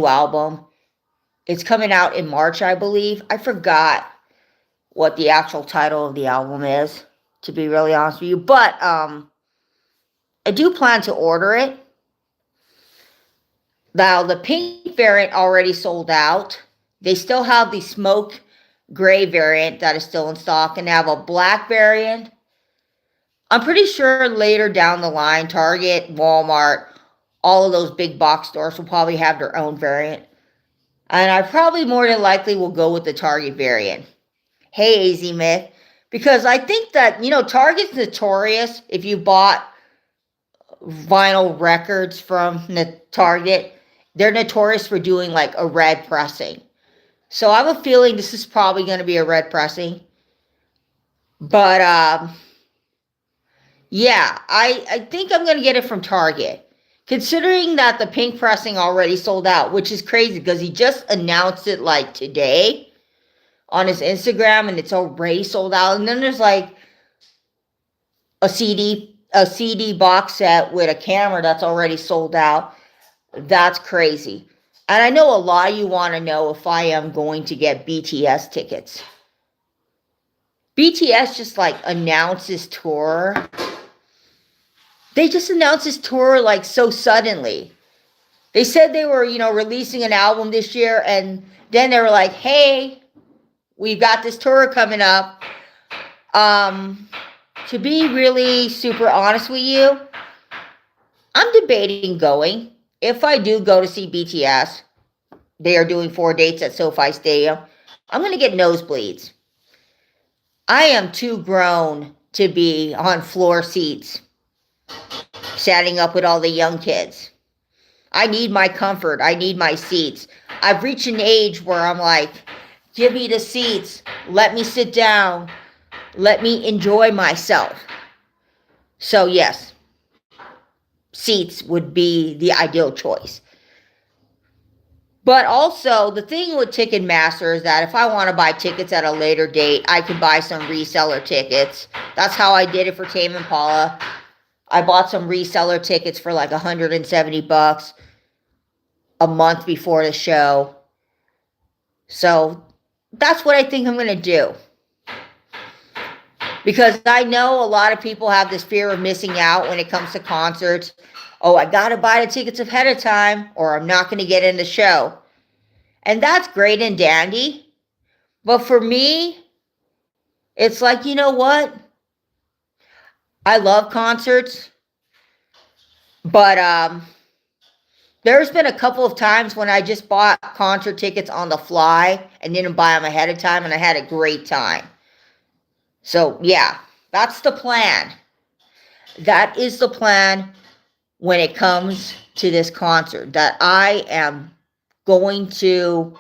album. It's coming out in March, I believe. I forgot what the actual title of the album is, to be really honest with you. But I do plan to order it. Now, the pink variant already sold out. They still have the smoke gray variant that is still in stock, and they have a black variant. I'm pretty sure later down the line, Target, Walmart, all of those big box stores will probably have their own variant. And I probably more than likely will go with the Target variant. Hey, AZ Myth. Because I think that, Target's notorious if you bought vinyl records from the Target. They're notorious for doing like a red pressing. So I have a feeling this is probably going to be a red pressing. But yeah, I think I'm going to get it from Target. Considering that the pink pressing already sold out, which is crazy because he just announced it like today on his Instagram and it's already sold out. And then there's like a CD box set with a camera that's already sold out. That's crazy. And I know a lot of you want to know if I am going to get BTS tickets. BTS just like announced this tour. They just announced this tour like so suddenly. They said they were, releasing an album this year, and then they were like, hey, we've got this tour coming up. To be really super honest with you, I'm debating going. If I do go to see BTS, they are doing 4 dates at SoFi Stadium, I'm going to get nosebleeds. I am too grown to be on floor seats, standing up with all the young kids. I need my comfort. I need my seats. I've reached an age where I'm like, give me the seats. Let me sit down. Let me enjoy myself. So yes, seats would be the ideal choice. But also, the thing with Ticketmaster is that if I want to buy tickets at a later date, I can buy some reseller tickets. That's how I did it for Tame Impala. I bought some reseller tickets for like $170 a month before the show. So that's what I think I'm going to do. Because I know a lot of people have this fear of missing out when it comes to concerts. Oh, I got to buy the tickets ahead of time or I'm not going to get in the show. And that's great and dandy. But for me, it's like, you know what? I love concerts. But there's been a couple of times when I just bought concert tickets on the fly and didn't buy them ahead of time, and I had a great time. So, yeah, that's the plan. That is the plan when it comes to this concert, that I am going to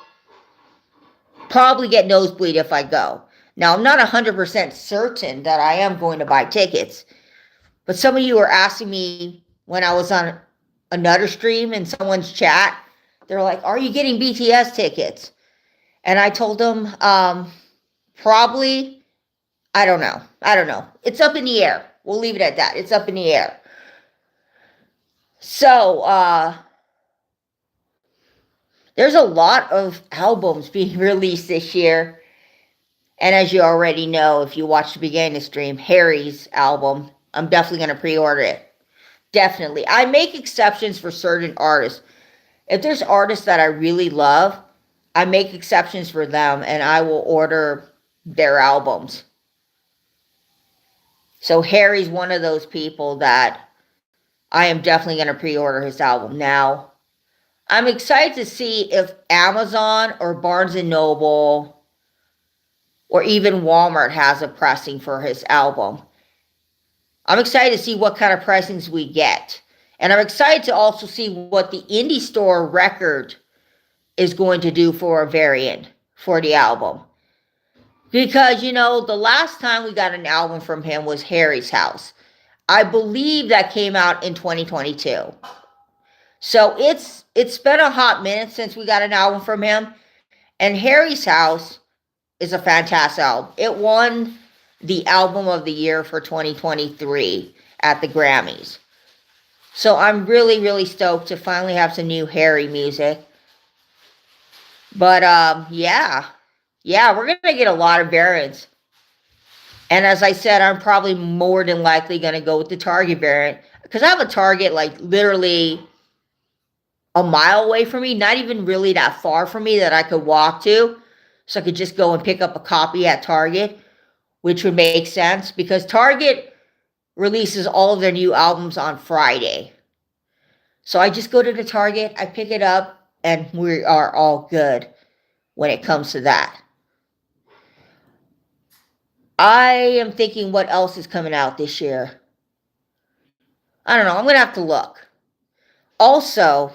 probably get nosebleed if I go. Now, I'm not 100% certain that I am going to buy tickets, but some of you were asking me when I was on another stream in someone's chat, they're like, are you getting BTS tickets? And I told them, probably, I don't know. It's up in the air. We'll leave it at that. It's up in the air. So, there's a lot of albums being released this year. And as you already know, if you watched the beginning of the stream, Harry's album, I'm definitely going to pre-order it. Definitely. I make exceptions for certain artists. If there's artists that I really love, I make exceptions for them and I will order their albums. So Harry's one of those people that I am definitely going to pre-order his album. Now, I'm excited to see if Amazon or Barnes & Noble or even Walmart has a pressing for his album. I'm excited to see what kind of pressings we get. And I'm excited to also see what the Indie Store record is going to do for a variant for the album. Because, the last time we got an album from him was Harry's House. I believe that came out in 2022. So it's been a hot minute since we got an album from him. And Harry's House is a fantastic album. It won the Album of the Year for 2023 at the Grammys. So I'm really, really stoked to finally have some new Harry music. But yeah. Yeah, we're gonna get a lot of variants. And as I said, I'm probably more than likely gonna go with the Target variant. Because I have a Target like literally a mile away from me, not even really that far from me that I could walk to. So I could just go and pick up a copy at Target, which would make sense because Target releases all of their new albums on Friday. So I just go to the Target, I pick it up, and we are all good when it comes to that. I am thinking what else is coming out this year. I don't know. I'm going to have to look. Also,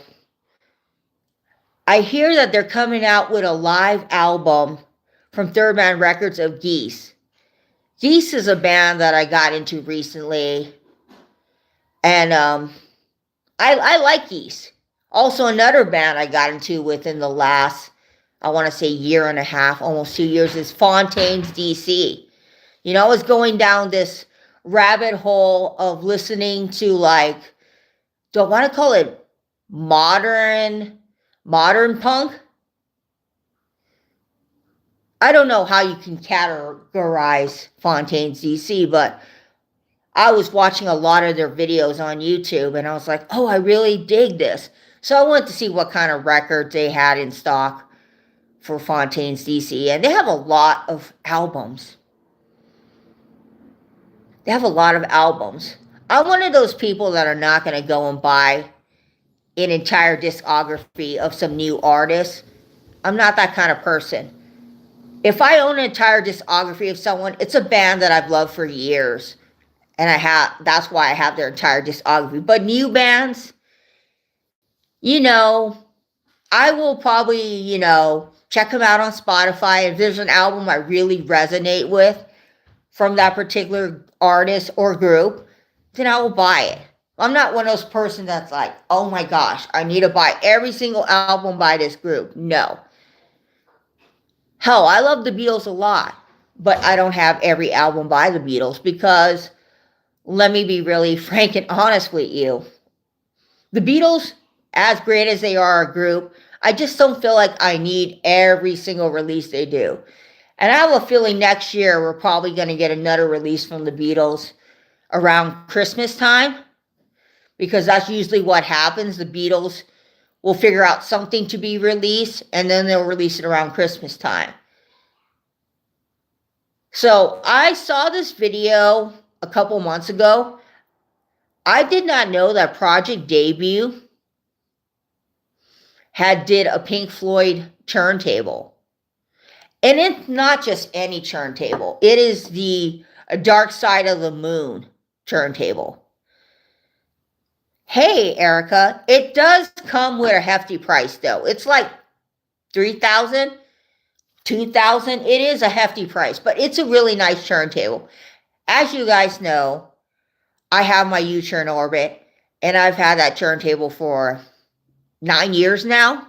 I hear that they're coming out with a live album from Third Man Records of Geese. Geese is a band that I got into recently, and I like Geese. Also, another band I got into within the last, I want to say, year and a half, almost 2 years, is Fontaines DC. You know, I was going down this rabbit hole of listening to, like, do I want to call it modern punk? I don't know how you can categorize Fontaines DC, but I was watching a lot of their videos on YouTube and I was like, oh, I really dig this. So I went to see what kind of records they had in stock for Fontaines DC, and they have a lot of albums. They have a lot of albums. I'm one of those people that are not going to go and buy an entire discography of some new artist. I'm not that kind of person. If I own an entire discography of someone, it's a band that I've loved for years. And that's why I have their entire discography. But new bands, you know, I will probably, check them out on Spotify. If there's an album I really resonate with from that particular artist or group, then I will buy it. I'm not one of those person that's like, oh my gosh, I need to buy every single album by this group. No. Hell, I love the Beatles a lot, but I don't have every album by the Beatles because, let me be really frank and honest with you. The Beatles, as great as they are a group, I just don't feel like I need every single release they do. And I have a feeling next year we're probably going to get another release from the Beatles around Christmas time, because that's usually what happens. The Beatles will figure out something to be released and then they'll release it around Christmas time. So I saw this video a couple months ago. I did not know that Project Debut did a Pink Floyd turntable. And it's not just any turntable. It is the Dark Side of the Moon turntable. Hey, Erica, it does come with a hefty price, though. It's like $3,000, $2,000. It is a hefty price, but it's a really nice turntable. As you guys know, I have my U-turn orbit, and I've had that turntable for 9 years now.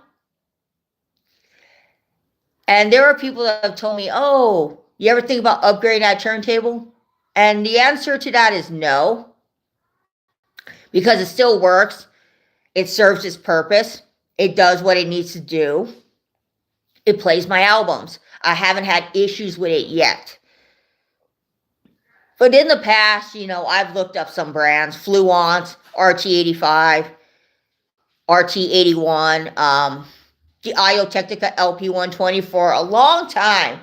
And there are people that have told me, oh, you ever think about upgrading that turntable? And the answer to that is no, because it still works. It serves its purpose. It does what it needs to do. It plays my albums. I haven't had issues with it yet. But in the past, I've looked up some brands, Fluence, RT85, RT81, the Audio Technica LP120 for a long time.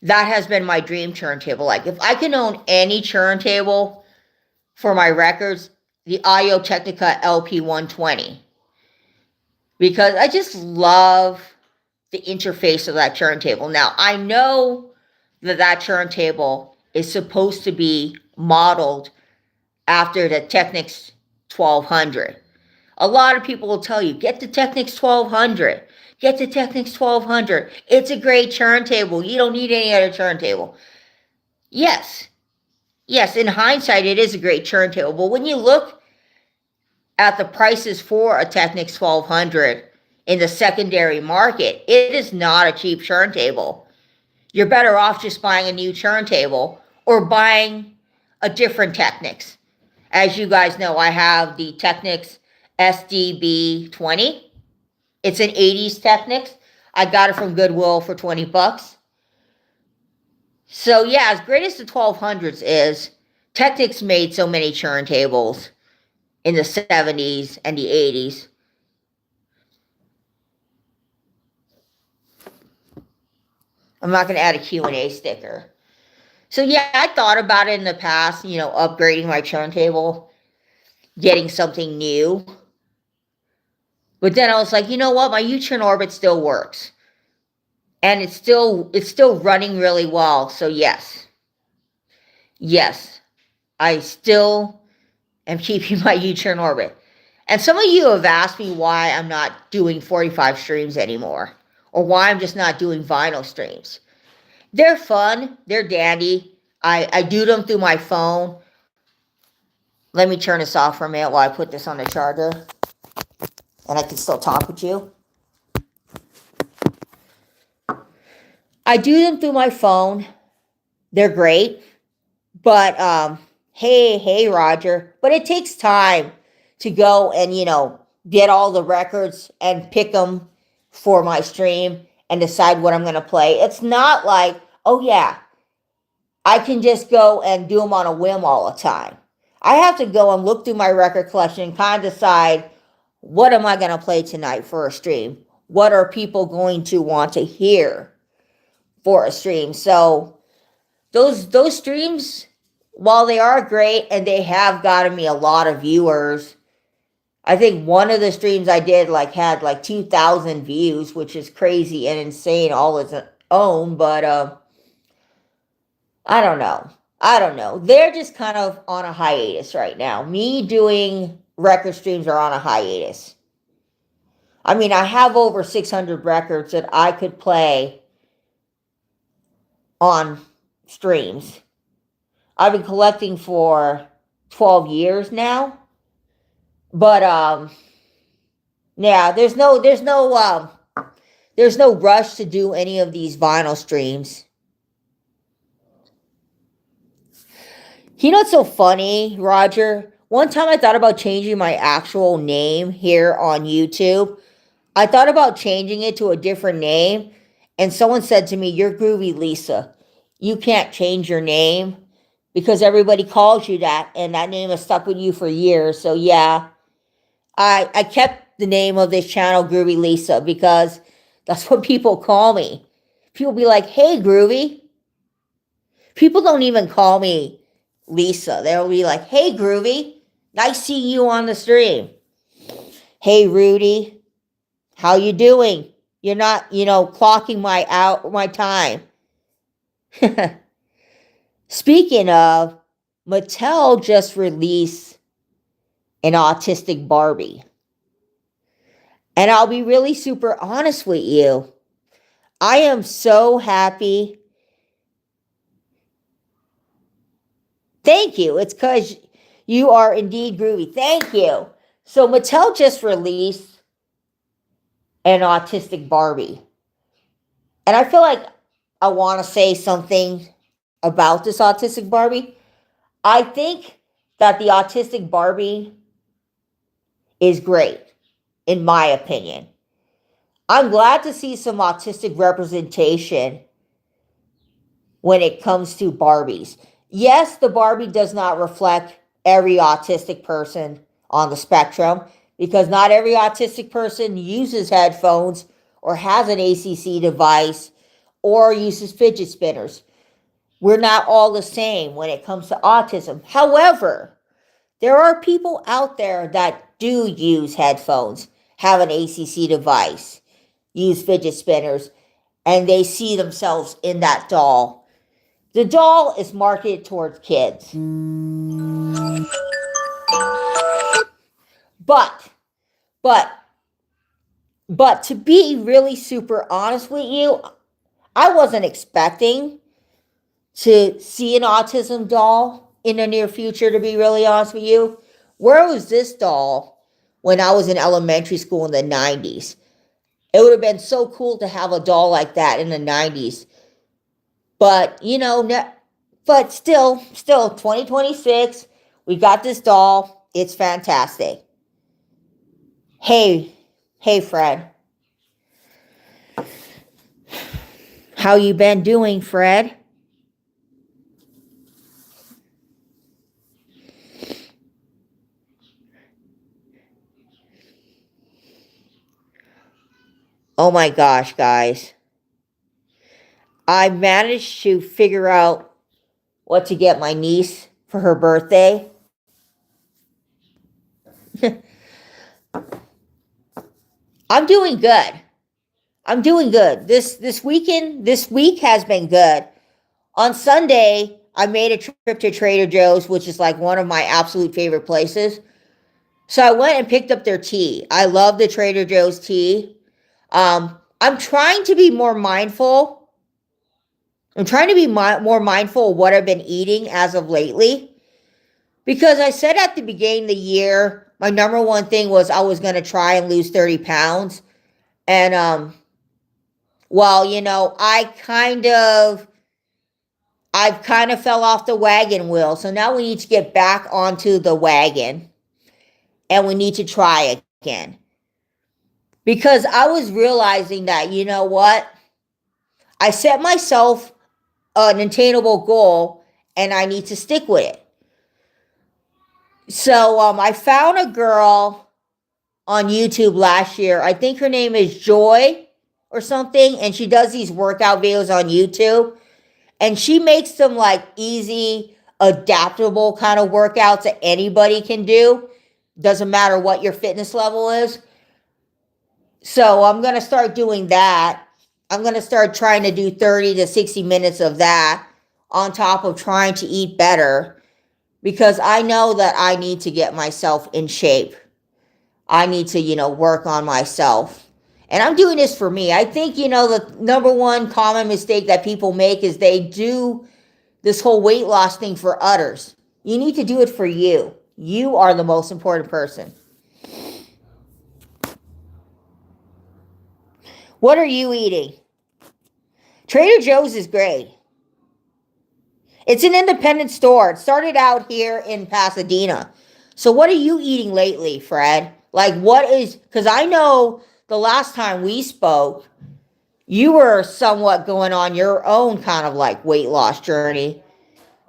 That has been my dream turntable. Like, if I can own any turntable for my records, the Audio Technica LP120. Because I just love the interface of that turntable. Now, I know that turntable is supposed to be modeled after the Technics 1200. A lot of people will tell you, get the Technics 1200. Get the Technics 1200. It's a great turntable. You don't need any other turntable. Yes, in hindsight, it is a great turntable. But when you look at the prices for a Technics 1200 in the secondary market, it is not a cheap turntable. You're better off just buying a new turntable or buying a different Technics. As you guys know, I have the Technics SDB20. It's an 80s Technics. I got it from Goodwill for 20 bucks. So yeah, as great as the 1200s is, Technics made so many turntables in the 70s and the 80s. I'm not going to add a Q&A sticker. So yeah, I thought about it in the past, upgrading my turntable, getting something new. But then I was like, you know what? My U-turn orbit still works. And it's still running really well. So yes. Yes. I still am keeping my U-turn orbit. And some of you have asked me why I'm not doing 45 streams anymore, or why I'm just not doing vinyl streams. They're fun. They're dandy. I do them through my phone. Let me turn this off for a minute while I put this on the charger. And I can still talk with you. I do them through my phone. They're great. But, hey, Roger. But it takes time to go and, get all the records and pick them for my stream and decide what I'm going to play. It's not like, oh yeah, I can just go and do them on a whim all the time. I have to go and look through my record collection and kind of decide, what am I going to play tonight for a stream? What are people going to want to hear for a stream? So those streams, while they are great and they have gotten me a lot of viewers, I think one of the streams I did had 2,000 views, which is crazy and insane all its own. But I don't know. They're just kind of on a hiatus right now. Me doing record streams are on a hiatus. I mean, I have over 600 records that I could play on streams. I've been collecting for 12 years now. But yeah, there's no rush to do any of these vinyl streams. You know what's so funny, Roger? One time I thought about changing my actual name here on YouTube. I thought about changing it to a different name, and someone said to me, "You're Groovy Lisa. You can't change your name because everybody calls you that, and that name has stuck with you for years." So yeah, I kept the name of this channel Groovy Lisa because that's what people call me. People be like, "Hey, Groovy." People don't even call me Lisa. They'll be like, "Hey, Groovy. Nice seeing you on the stream. Hey, Rudy. How you doing? You're not, clocking my time." Speaking of, Mattel just released an autistic Barbie. And I'll be really super honest with you. I am so happy. Thank you. It's because you are indeed groovy. Thank you. So Mattel just released an autistic Barbie. And I feel like I want to say something about this autistic Barbie. I think that the autistic Barbie is great, in my opinion. I'm glad to see some autistic representation when it comes to Barbies. Yes, the Barbie does not reflect every autistic person on the spectrum because not every autistic person uses headphones or has an ACC device or uses fidget spinners. We're not all the same when it comes to autism. However, there are people out there that do use headphones, have an ACC device, use fidget spinners, and they see themselves in that doll. The doll is marketed towards kids. But to be really super honest with you, I wasn't expecting to see an autism doll in the near future, to be really honest with you. Where was this doll when I was in elementary school in the 90s? It would have been so cool to have a doll like that in the 90s. But, but still 2026, we got this doll. It's fantastic. Hey, Fred. How you been doing, Fred? Oh my gosh, guys. I managed to figure out what to get my niece for her birthday. I'm doing good. I'm doing good. This week has been good. On Sunday, I made a trip to Trader Joe's, which is like one of my absolute favorite places. So I went and picked up their tea. I love the Trader Joe's tea. I'm trying to be more mindful. I'm trying to be more mindful of what I've been eating as of lately. Because I said at the beginning of the year, my number one thing was I was going to try and lose 30 pounds. And, well, you know, I've kind of fell off the wagon wheel. So now we need to get back onto the wagon and we need to try again. Because I was realizing that, you know what? I set myself an attainable goal and I need to stick with it. So I found a girl on YouTube last year. I think her name is Joy or something. And she does these workout videos on YouTube. And she makes them like easy, adaptable kind of workouts that anybody can do. Doesn't matter what your fitness level is. So I'm going to start doing that. I'm going to start trying to do 30 to 60 minutes of that on top of trying to eat better because I know that I need to get myself in shape. I need to, you know, work on myself. And I'm doing this for me. I think, you know, the number one common mistake that people make is they do this whole weight loss thing for others. You need to do it for you. You are the most important person. What are you eating? Trader Joe's is great. It's an independent store. It started out here in Pasadena. So what are you eating lately, Fred? Like what is, because I know the last time we spoke, you were somewhat going on your own kind of like weight loss journey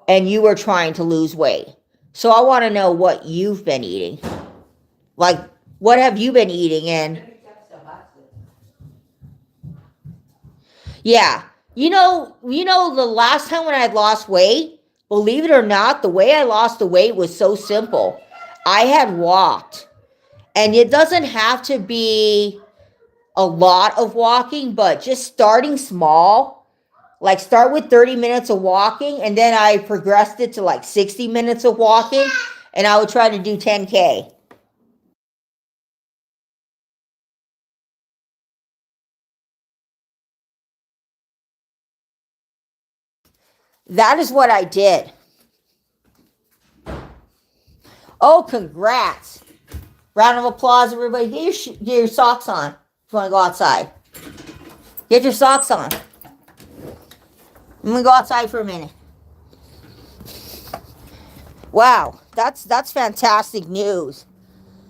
and you were trying to lose weight. So I want to know what you've been eating. Like, what have you been eating? And yeah, the last time when I lost weight, believe it or not, the way I lost the weight was so simple. I had walked, and it doesn't have to be a lot of walking, but just starting small, like start with 30 minutes of walking, and then I progressed it to like 60 minutes of walking, and I would try to do 10K. That is what I did. Oh, congrats. Round of applause, everybody. Get your socks on if you want to go outside. Get your socks on. I'm going to go outside for a minute. Wow, that's fantastic news.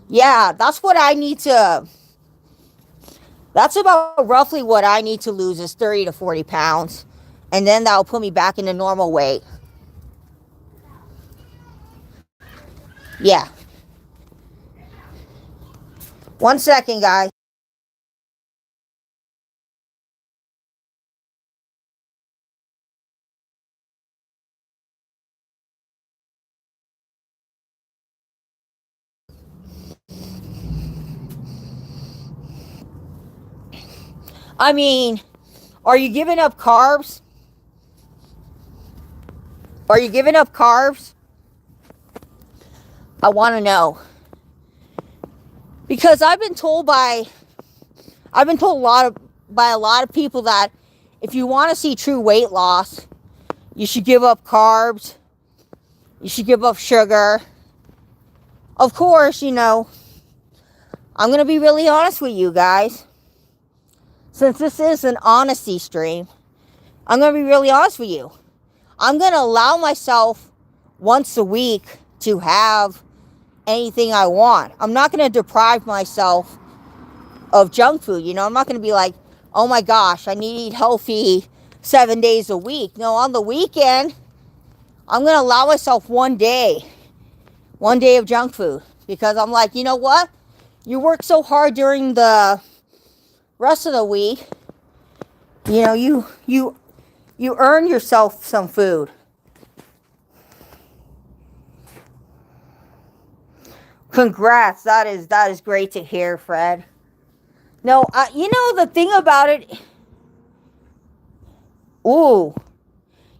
Yeah, that's what I need to, that's about roughly what I need to lose is 30 to 40 pounds. And then that'll put me back into normal weight. Yeah. 1 second, guys. I mean, are you giving up carbs? Are you giving up carbs? I want to know. Because I've been told by a lot of people that if you want to see true weight loss, you should give up carbs. You should give up sugar. Of course, I'm going to be really honest with you guys. Since this is an honesty stream, I'm going to be really honest with you. I'm going to allow myself once a week to have anything I want. I'm not going to deprive myself of junk food. I'm not going to be like, oh my gosh, I need to eat healthy 7 days a week. No, on the weekend, I'm going to allow myself one day of junk food, because I'm like, you know what? You work so hard during the rest of the week. You know, you earn yourself some food. Congrats. That is great to hear, Fred. No, you know the thing about it. Ooh,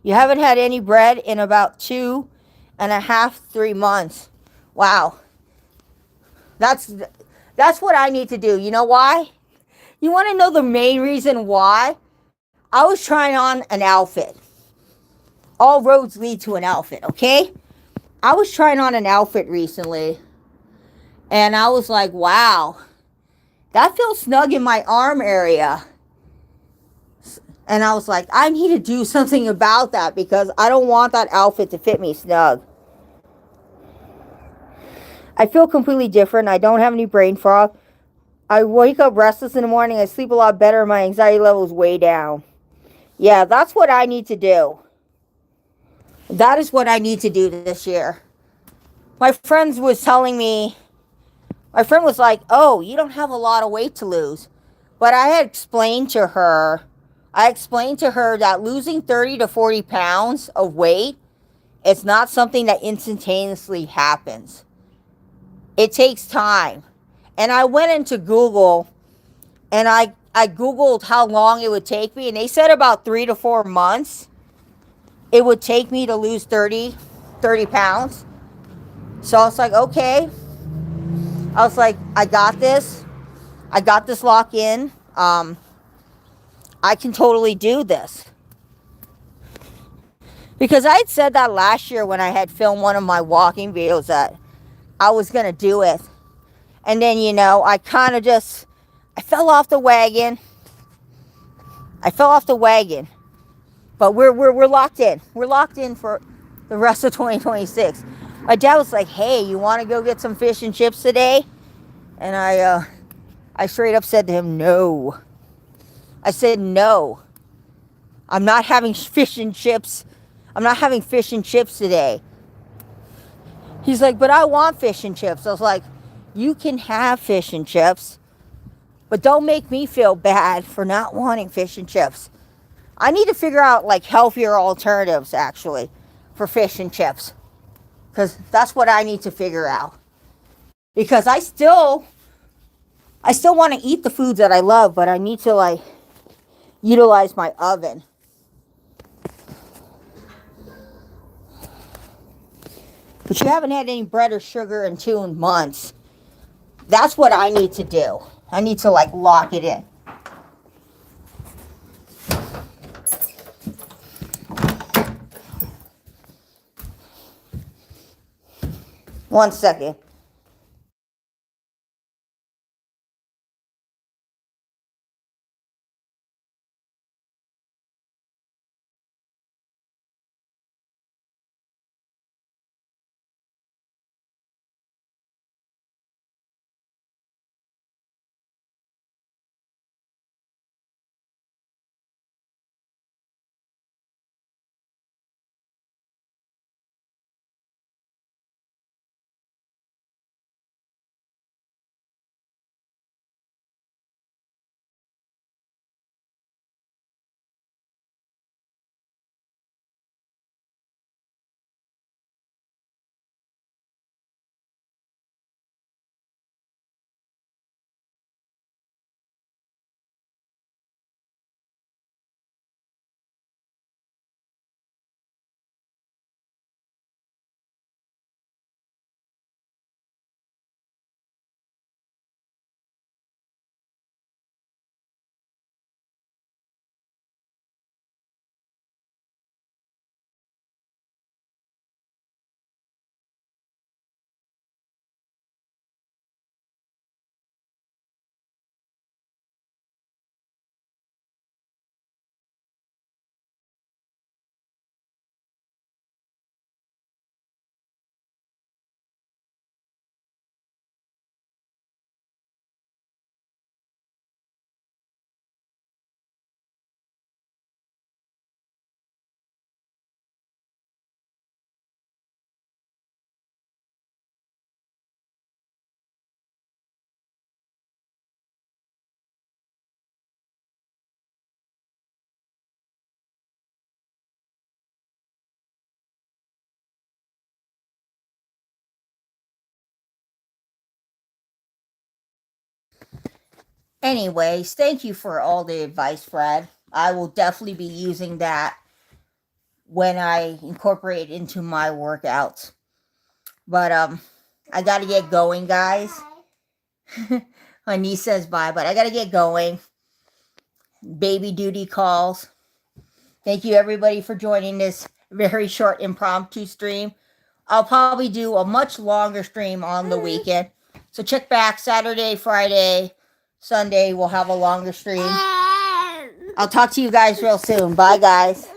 you haven't had any bread in about 2.5, 3 months. Wow. That's what I need to do. You know why? You want to know the main reason why? I was trying on an outfit. All roads lead to an outfit, okay? I was trying on an outfit recently, and I was like, wow, that feels snug in my arm area. And I was like, I need to do something about that, because I don't want that outfit to fit me snug. I feel completely different. I don't have any brain fog. I wake up restless in the morning. I sleep a lot better. My anxiety level is way down. Yeah, that's what I need to do. That is what I need to do this year. My friend was telling me, my friend was like, oh, you don't have a lot of weight to lose. But I explained to her that losing 30 to 40 pounds of weight, it's not something that instantaneously happens. It takes time. And I went into Google, and I Googled how long it would take me, and they said about 3 to 4 months it would take me to lose 30 pounds. So I was like, okay. I was like, I got this. I got this lock in. I can totally do this. Because I had said that last year when I had filmed one of my walking videos that I was going to do it. And then, you know, I kind of just, I fell off the wagon. But we're locked in. We're locked in for the rest of 2026. My dad was like, hey, you want to go get some fish and chips today? And I straight up said to him, no. I said, no. I'm not having fish and chips. I'm not having fish and chips today. He's like, but I want fish and chips. I was like, you can have fish and chips, but don't make me feel bad for not wanting fish and chips. I need to figure out like healthier alternatives actually for fish and chips, because that's what I need to figure out. Because I still want to eat the foods that I love, but I need to like utilize my oven. But you haven't had any bread or sugar in 2 months. That's what I need to do. I need to like lock it in. One second. Anyways, thank you for all the advice, Fred. I will definitely be using that when I incorporate it into my workouts. But I gotta get going, guys. My niece says bye, but I gotta get going. Baby duty calls. Thank you everybody for joining this very short impromptu stream. I'll probably do a much longer stream on the weekend. So check back Saturday, Friday, Sunday. We'll have a longer stream. I'll talk to you guys real soon. Bye, guys.